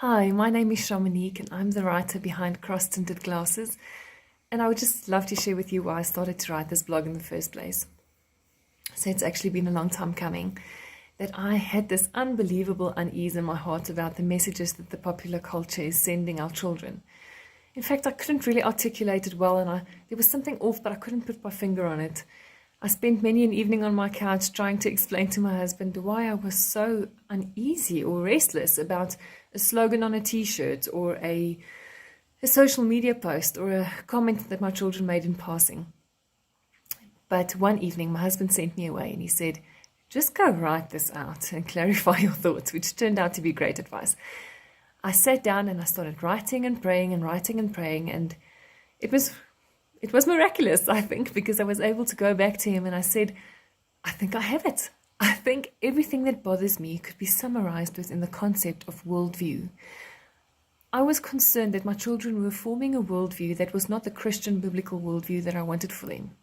Hi, my name is Charmonique and I'm the writer behind Cross Tinted Glasses. And I would just love to share with you why I started to write this blog in the first place. So it's actually been a long time coming that I had this unbelievable unease in my heart about the messages that the popular culture is sending our children. In fact, I couldn't really articulate it well, and there was something off, but I couldn't put my finger on it. I spent many an evening on my couch trying to explain to my husband why I was so uneasy or restless about a slogan on a t-shirt or a social media post or a comment that my children made in passing. But one evening, my husband sent me away and he said, just go write this out and clarify your thoughts, which turned out to be great advice. I sat down and I started writing and praying and writing and praying, and it was miraculous, I think, because I was able to go back to him and I said, I think I have it. I think everything that bothers me could be summarized within the concept of worldview. I was concerned that my children were forming a worldview that was not the Christian biblical worldview that I wanted for them.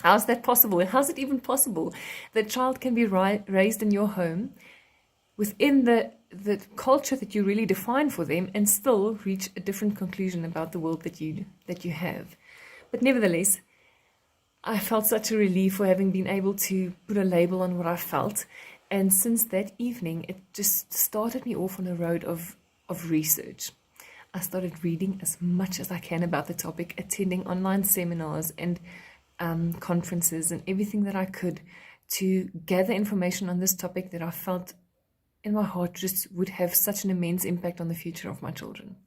How's that possible? And how's it even possible that a child can be raised in your home within the culture that you really define for them and still reach a different conclusion about the world that you have? But nevertheless, I felt such a relief for having been able to put a label on what I felt. And since that evening, it just started me off on a road of research. I started reading as much as I can about the topic, attending online seminars and conferences and everything that I could to gather information on this topic that I felt in my heart just would have such an immense impact on the future of my children.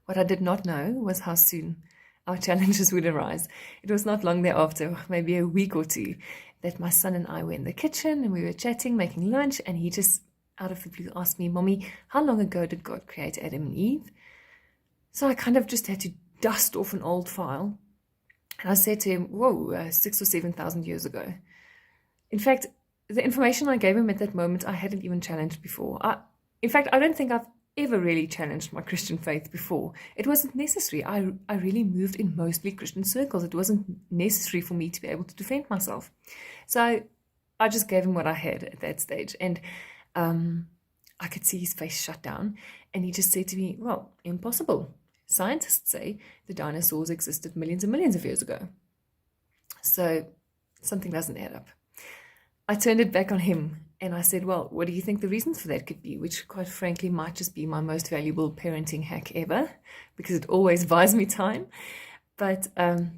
What I did not know was how soon our challenges would arise. It was not long thereafter, maybe a week or two, that my son and I were in the kitchen and we were chatting, making lunch, and he just out of the blue asked me, Mommy, how long ago did God create Adam and Eve? So I kind of just had to dust off an old file. And I said to him, whoa, 6,000 or 7,000 years ago. In fact, the information I gave him at that moment, I hadn't even challenged before. In fact, I don't think I've ever really challenged my Christian faith before. It wasn't necessary. I really moved in mostly Christian circles. It wasn't necessary for me to be able to defend myself. So I just gave him what I had at that stage. And I could see his face shut down. And he just said to me, well, impossible. Scientists say the dinosaurs existed millions and millions of years ago. So something doesn't add up. I turned it back on him and I said, well, what do you think the reasons for that could be? Which quite frankly might just be my most valuable parenting hack ever, because it always buys me time. But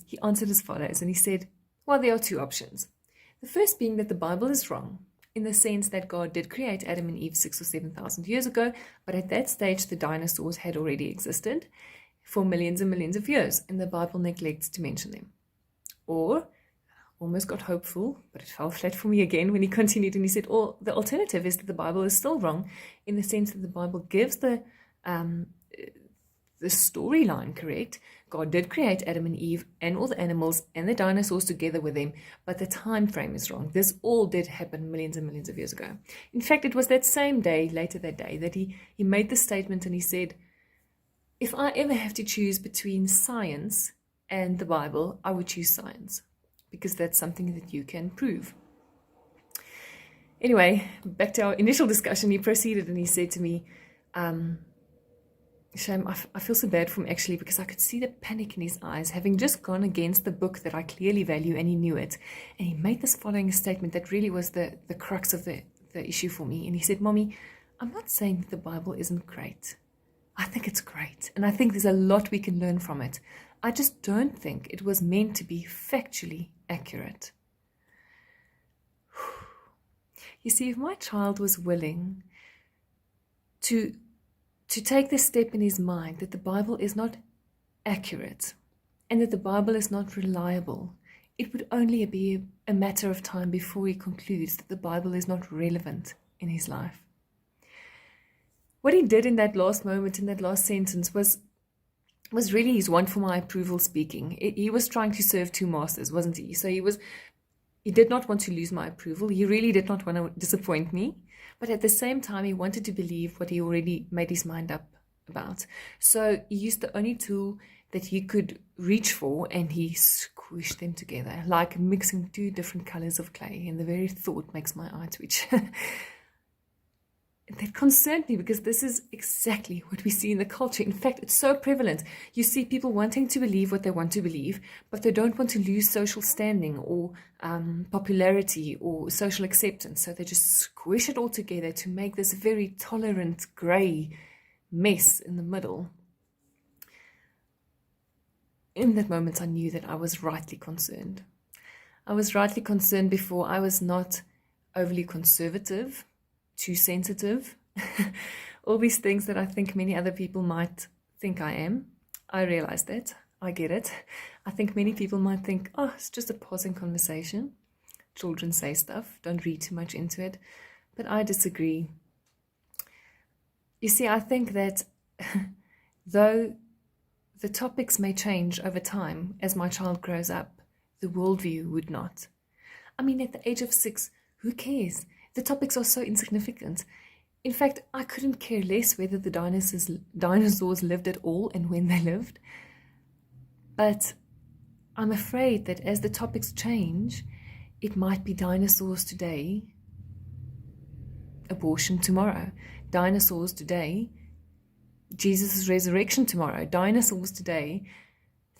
he answered as follows, and he said, well, there are two options. The first being that the Bible is wrong, in the sense that God did create Adam and Eve 6,000 or 7,000 years ago, but at that stage the dinosaurs had already existed for millions and millions of years, and the Bible neglects to mention them. Or, almost got hopeful, but it fell flat for me again when he continued and he said, oh, the alternative is that the Bible is still wrong, in the sense that the Bible gives the storyline correct. God did create Adam and Eve and all the animals and the dinosaurs together with them, but the time frame is wrong. This all did happen millions and millions of years ago. In fact, it was that same day, later that day, that he made the statement and he said, if I ever have to choose between science and the Bible, I would choose science, because that's something that you can prove. Anyway, back to our initial discussion, he proceeded and he said to me, Shame, I feel so bad for him actually, because I could see the panic in his eyes, having just gone against the book that I clearly value, and he knew it. And he made this following statement that really was the crux of the issue for me. And he said, Mommy, I'm not saying that the Bible isn't great. I think it's great, and I think there's a lot we can learn from it. I just don't think it was meant to be factually accurate. You see, if my child was willing to take this step in his mind that the Bible is not accurate and that the Bible is not reliable, it would only be a matter of time before he concludes that the Bible is not relevant in his life. What he did in that last moment, in that last sentence, was really his want for my approval speaking. He was trying to serve two masters, wasn't he? So he did not want to lose my approval. He really did not want to disappoint me. But at the same time, he wanted to believe what he already made his mind up about. So he used the only tool that he could reach for, and he squished them together, like mixing two different colors of clay. And the very thought makes my eye twitch. that concerned me, because this is exactly what we see in the culture. In fact, it's so prevalent. You see people wanting to believe what they want to believe, but they don't want to lose social standing or popularity or social acceptance. So they just squish it all together to make this very tolerant grey mess in the middle. In that moment, I knew that I was rightly concerned. I was rightly concerned before. I was not overly conservative, too sensitive, all these things that I think many other people might think I am. I realize that. I get it. I think many people might think, oh, it's just a passing conversation. Children say stuff, don't read too much into it. But I disagree. You see, I think that though the topics may change over time as my child grows up, the worldview would not. I mean, at the age of 6, who cares? The topics are so insignificant. In fact, I couldn't care less whether the dinosaurs lived at all and when they lived. But I'm afraid that as the topics change, it might be dinosaurs today, abortion tomorrow. Dinosaurs today, Jesus' resurrection tomorrow. Dinosaurs today,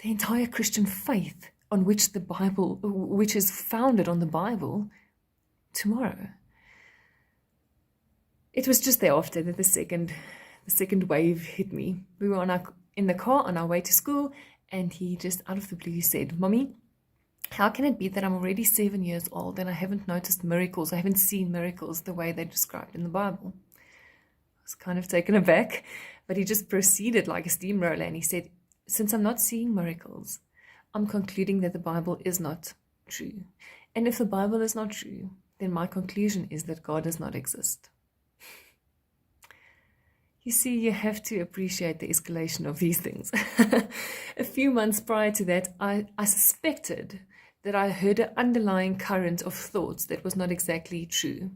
the entire Christian faith on which the Bible, which is founded on the Bible, tomorrow. It was just thereafter that the second wave hit me. We were in the car on our way to school, and he just out of the blue said, "Mommy, how can it be that I'm already 7 years old and I haven't noticed miracles, I haven't seen miracles the way they're described in the Bible?" I was kind of taken aback, but he just proceeded like a steamroller, and he said, "Since I'm not seeing miracles, I'm concluding that the Bible is not true. And if the Bible is not true, then my conclusion is that God does not exist." You see, you have to appreciate the escalation of these things. A few months prior to that, I suspected that I heard an underlying current of thoughts that was not exactly true.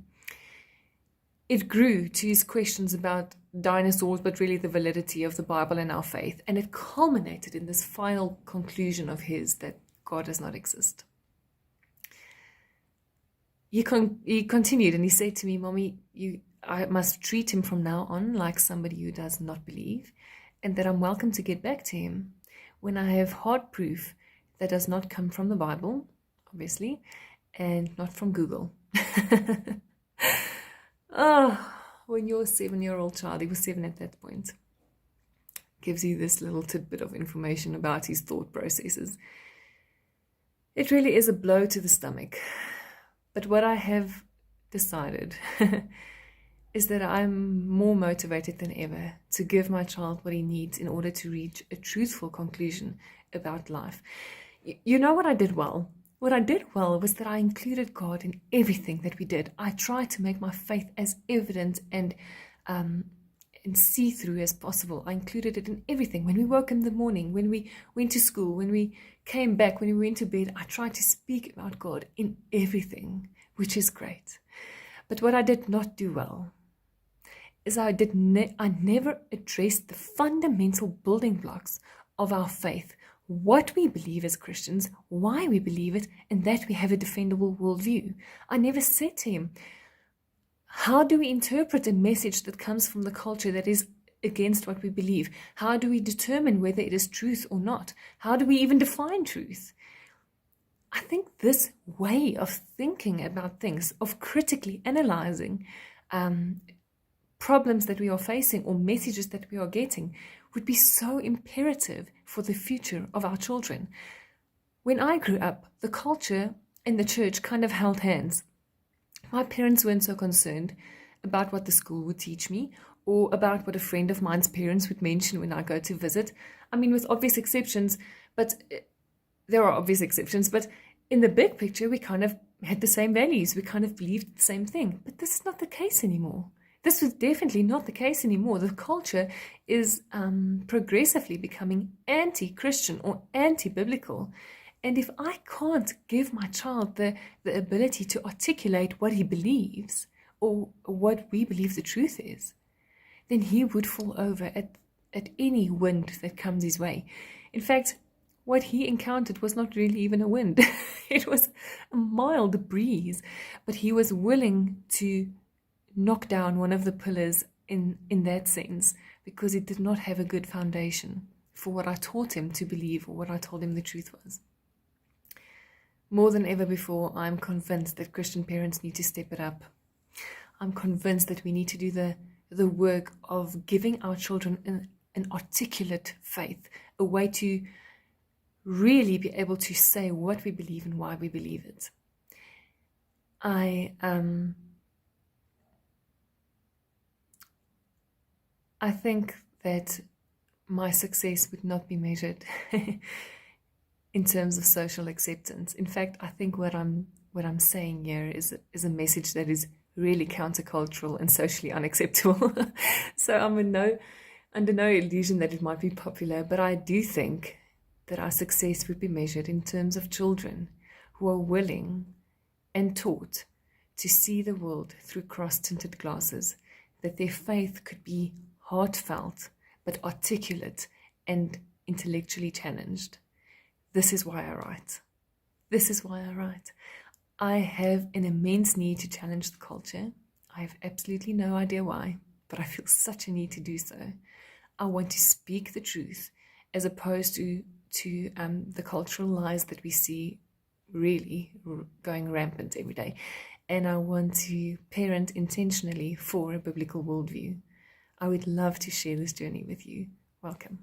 It grew to his questions about dinosaurs, but really the validity of the Bible and our faith. And it culminated in this final conclusion of his that God does not exist. He continued and he said to me, "Mommy, I must treat him from now on like somebody who does not believe, and that I'm welcome to get back to him when I have hard proof that does not come from the Bible, obviously, and not from Google." When you're a 7-year-old child, he was 7 at that point, gives you this little tidbit of information about his thought processes. It really is a blow to the stomach. But what I have decided is that I'm more motivated than ever to give my child what he needs in order to reach a truthful conclusion about life. You know what I did well? What I did well was that I included God in everything that we did. I tried to make my faith as evident and see-through as possible. I included it in everything. When we woke in the morning, when we went to school, when we came back, when we went to bed, I tried to speak about God in everything, which is great. But what I did not do well is I never addressed the fundamental building blocks of our faith, what we believe as Christians, why we believe it, and that we have a defendable worldview. I never said to him, how do we interpret a message that comes from the culture that is against what we believe? How do we determine whether it is truth or not? How do we even define truth? I think this way of thinking about things, of critically analyzing problems that we are facing or messages that we are getting, would be so imperative for the future of our children. When I grew up, the culture and the church kind of held hands. My parents weren't so concerned about what the school would teach me or about what a friend of mine's parents would mention when I go to visit. I mean, with obvious exceptions, but there are obvious exceptions, but in the big picture, we kind of had the same values. We kind of believed the same thing, but this is not the case anymore. This was definitely not the case anymore. The culture is progressively becoming anti-Christian or anti-biblical. And if I can't give my child the ability to articulate what he believes or what we believe the truth is, then he would fall over at any wind that comes his way. In fact, what he encountered was not really even a wind. It was a mild breeze, but he was willing to knock down one of the pillars in that sense because he did not have a good foundation for what I taught him to believe or what I told him the truth was. More than ever before, I'm convinced that Christian parents need to step it up. I'm convinced that we need to do the work of giving our children an articulate faith, a way to really be able to say what we believe and why we believe it. I think that my success would not be measured in terms of social acceptance. In fact, I think what I'm saying here is a message that is really countercultural and socially unacceptable. So I'm under no illusion that it might be popular, but I do think that our success would be measured in terms of children who are willing and taught to see the world through cross-tinted glasses, that their faith could be heartfelt but articulate and intellectually challenged. This is why I write. This is why I write. I have an immense need to challenge the culture. I have absolutely no idea why, but I feel such a need to do so. I want to speak the truth as opposed to the cultural lies that we see really going rampant every day. And I want to parent intentionally for a biblical worldview. I would love to share this journey with you. Welcome.